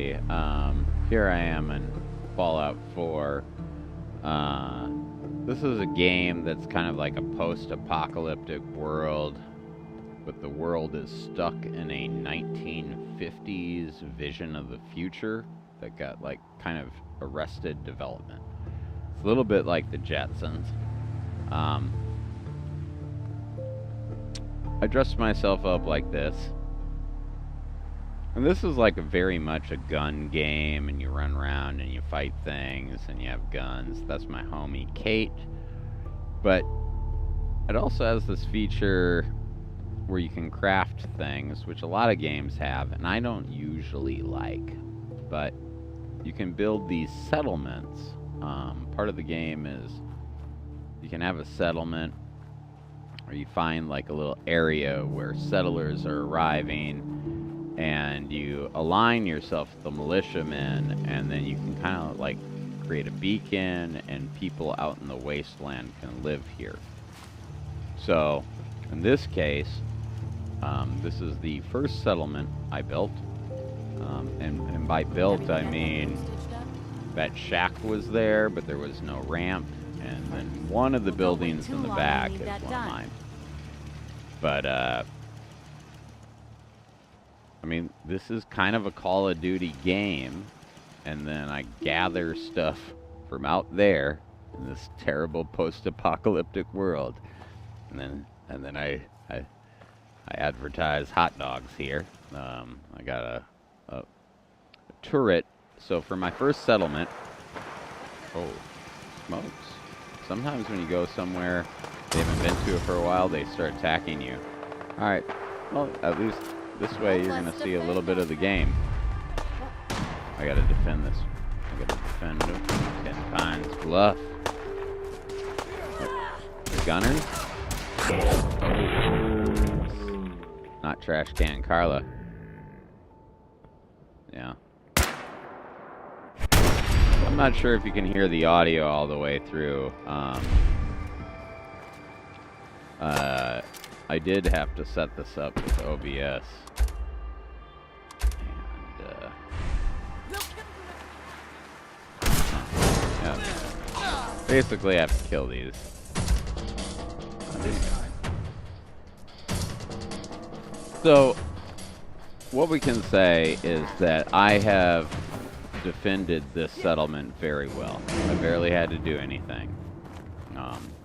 Here I am in Fallout 4. This is a game that's kind of like a post-apocalyptic world, but the world is stuck in a 1950s vision of the future that got like kind of arrested development. It's a little bit like the Jetsons. I dressed myself up like this. And this is like very much a gun game, and you run around and you fight things and you have guns. That's my homie Kate. But it also has this feature where you can craft things, which a lot of games have, and I don't usually like. But you can build these settlements. Part of the game is you can have a settlement, or you find like a little area where settlers are arriving, and you align yourself with the militiamen, and then you can kind of like create a beacon, and people out in the wasteland can live here. So in this case, this is the first settlement I built, and by built I mean that shack was there, but there was no ramp, and then one of the buildings in the back is one of mine. But I mean, this is kind of a Call of Duty game, and then I gather stuff from out there in this terrible post-apocalyptic world, and then I advertise hot dogs here. I got a turret. So for my first settlement, oh, smokes! Sometimes when you go somewhere they haven't been to it for a while, they start attacking you. All right, well, at least this way you're gonna see a little bit of the game. I gotta defend this. I gotta defend Tenpines, Bluff. The gunners? Not Trash Can Carla. Yeah. I'm not sure if you can hear the audio all the way through. I did have to set this up with OBS. And, yeah. Basically, I have to kill these. So, what we can say is that I have defended this settlement very well. I barely had to do anything.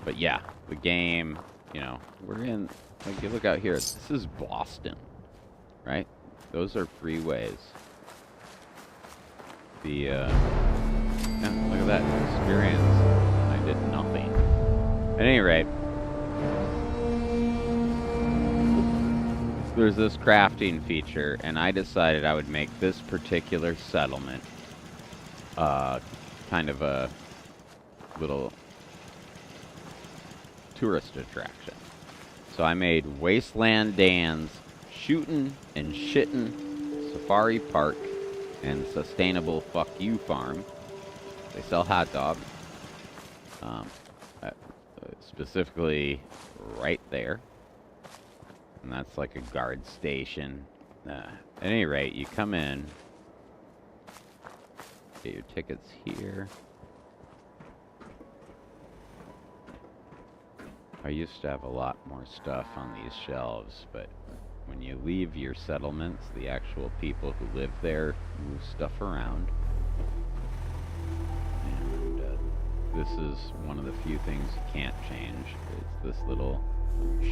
But yeah, the game, you know, we're in, like, you look out here, this is Boston, right? Those are freeways. Yeah, look at that experience. I did nothing. At any rate, there's this crafting feature, and I decided I would make this particular settlement kind of a little tourist attraction. So I made Wasteland Dan's Shootin' and Shittin' Safari Park and Sustainable Fuck You Farm. They sell hot dogs. Specifically right there. And that's like a guard station. At any rate, you come in, get your tickets here. I used to have a lot more stuff on these shelves, but when you leave your settlements, the actual people who live there move stuff around. And this is one of the few things you can't change. It's this little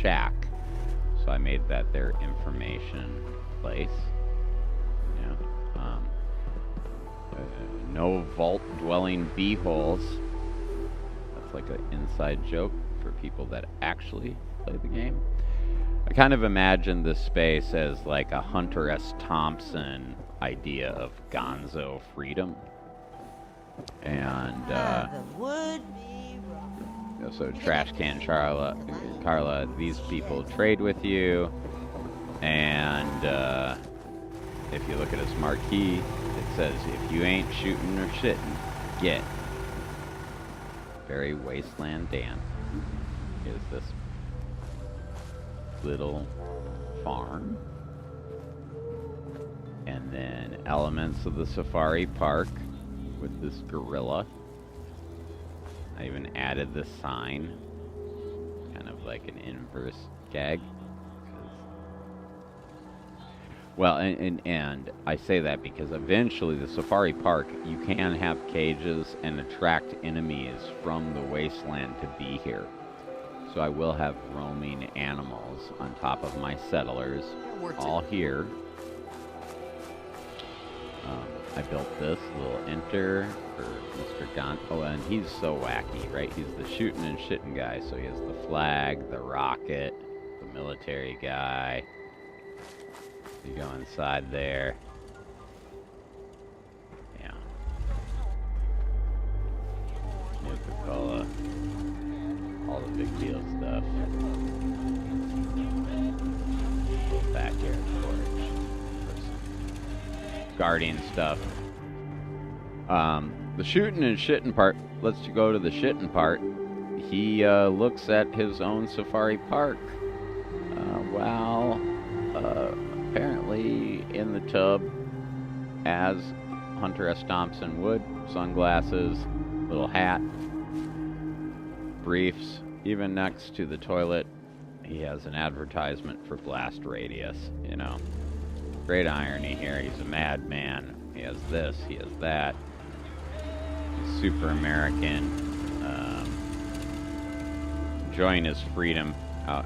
shack. So I made that their information place. Yeah. No vault dwelling beeholes. That's like an inside joke for people that actually play the game. I kind of imagine this space as like a Hunter S. Thompson idea of gonzo freedom. And so Trash Can Carla, these people trade with you, and if you look at his marquee, it says, if you ain't shooting or shitting, get. Very Wasteland Dan. Is this little farm, and then elements of the safari park with this gorilla. I even added this sign, kind of like an inverse gag. Well, and I say that because eventually the safari park, you can have cages and attract enemies from the wasteland to be here. So I will have roaming animals on top of my settlers, all here. I built this little enter for Mr. Gon. Oh, and he's so wacky, right? He's the shooting and shitting guy. So he has the flag, the rocket, the military guy. You go inside there. Yeah. Nuka-Cola. All the big deal stuff. Backyard porch. Guardian stuff. The shooting and shitting part, let's go to the shitting part. He looks at his own safari park while apparently in the tub as Hunter S. Thompson would. Sunglasses, little hat, briefs. Even next to the toilet, he has an advertisement for Blast Radius, you know. Great irony here. He's a madman. He has this, he has that. He's super American. Enjoying his freedom out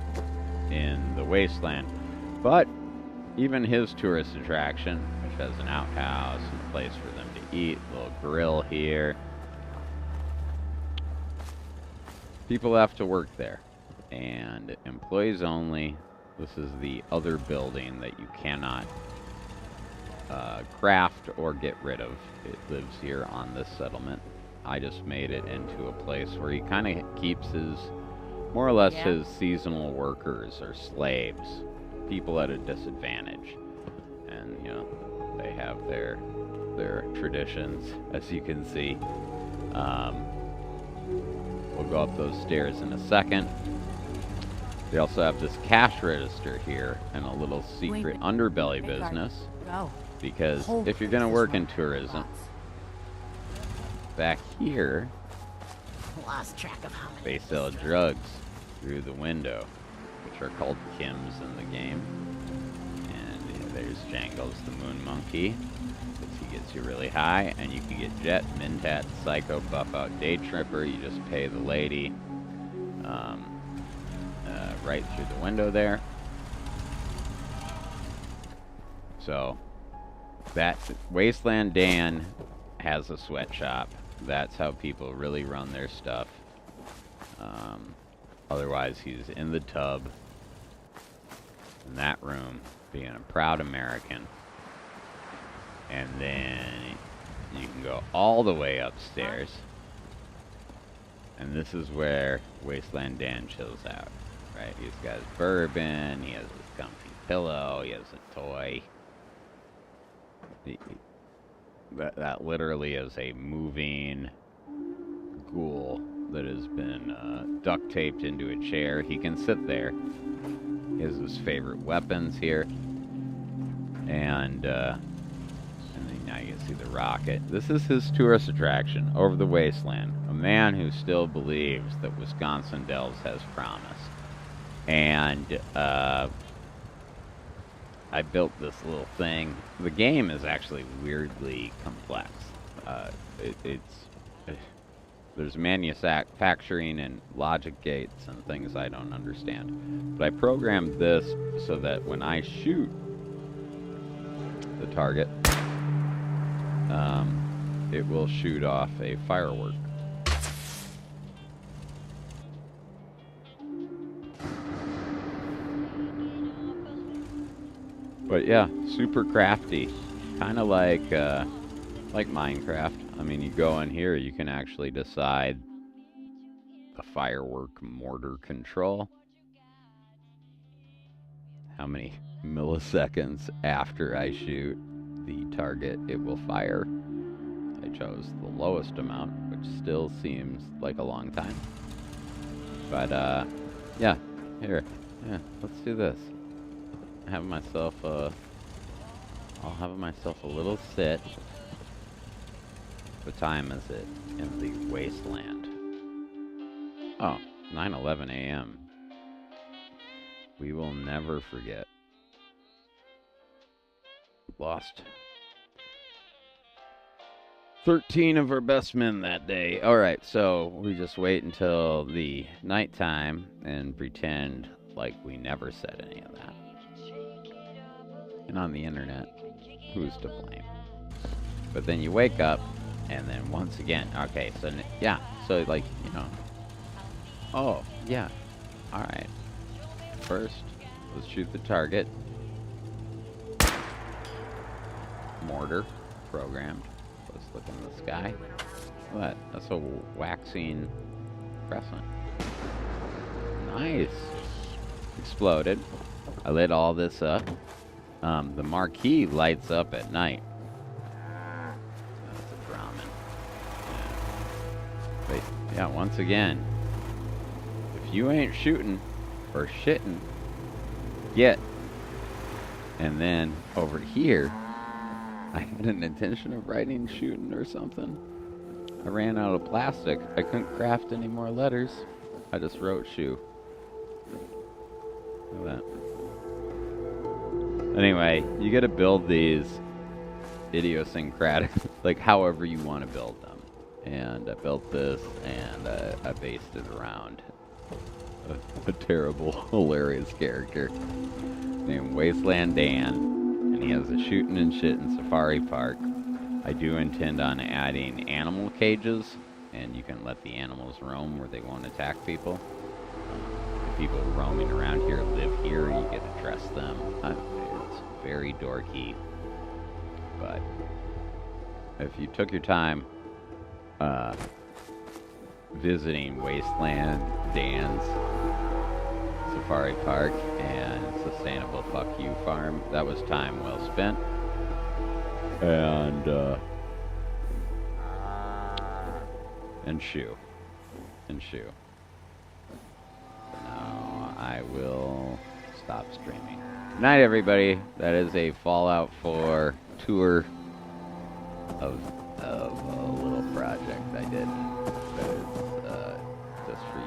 in the wasteland. But even his tourist attraction, which has an outhouse and a place for them to eat, a little grill here. People have to work there. And employees only. This is the other building that you cannot craft or get rid of. It lives here on this settlement. I just made it into a place where he kind of keeps his, more or less his seasonal workers or slaves, people at a disadvantage. And, you know, they have their traditions, as you can see. We'll go up those stairs in a second. They also have this cash register here and a little secret underbelly business. Because if you're going to work in tourism, back here, lost track of how they sell drugs through the window, which are called Kims in the game. And there's Jangles the Moon Monkey, because he gets you really high. And you can get Jet, Mintat, Psycho, Buff Out, Day Tripper. You just pay the lady right through the window there. So that Wasteland Dan has a sweatshop. That's how people really run their stuff. Otherwise, he's in the tub in that room, being a proud American. And then you can go all the way upstairs. And this is where Wasteland Dan chills out, right? He's got his bourbon, he has his comfy pillow, he has a toy. That literally is a moving ghoul that has been duct taped into a chair. He can sit there. He has his favorite weapons here. And then now you can see the rocket. This is his tourist attraction over the wasteland. A man who still believes that Wisconsin Dells has promise. And I built this little thing. The game is actually weirdly complex. There's manufacturing and logic gates and things I don't understand. But I programmed this so that when I shoot the target, it will shoot off a firework. But yeah, super crafty, kind of like Minecraft. I mean, you go in here, you can actually decide the firework mortar control. How many milliseconds after I shoot the target it will fire. I chose the lowest amount, which still seems like a long time. But yeah, here, yeah, let's do this. Have myself a I'll have myself a little sit. What time is it in the wasteland? Oh, 9:11 a.m. We will never forget. Lost 13 of our best men that day. Alright, so we just wait until the nighttime and pretend like we never said any of that. And on the internet, who's to blame? But then you wake up, and then once again, okay, so yeah, so like, you know, oh, yeah, alright. First, let's shoot the target. Mortar programmed. Let's look in the sky. What? That's a waxing crescent. Nice. Exploded. I lit all this up. The marquee lights up at night. That's a Brahmin. Yeah. But yeah, once again, if you ain't shooting or shitting, get. And then over here, I had an intention of writing shooting or something. I ran out of plastic. I couldn't craft any more letters. I just wrote shoe. Look at that. Anyway, you gotta build these idiosyncratic, like however you want to build them. And I built this, and I based it around a terrible, hilarious character named Wasteland Dan, and he has a shooting and shit in Safari Park. I do intend on adding animal cages, and you can let the animals roam where they won't attack people. The people roaming around here live here, you get to trust them. It's very dorky, but if you took your time visiting Wasteland Dan's Safari Park and Sustainable Fuck You Farm, that was time well spent. And shoe. So now I will stop streaming. Good night, everybody. That is a Fallout 4 tour of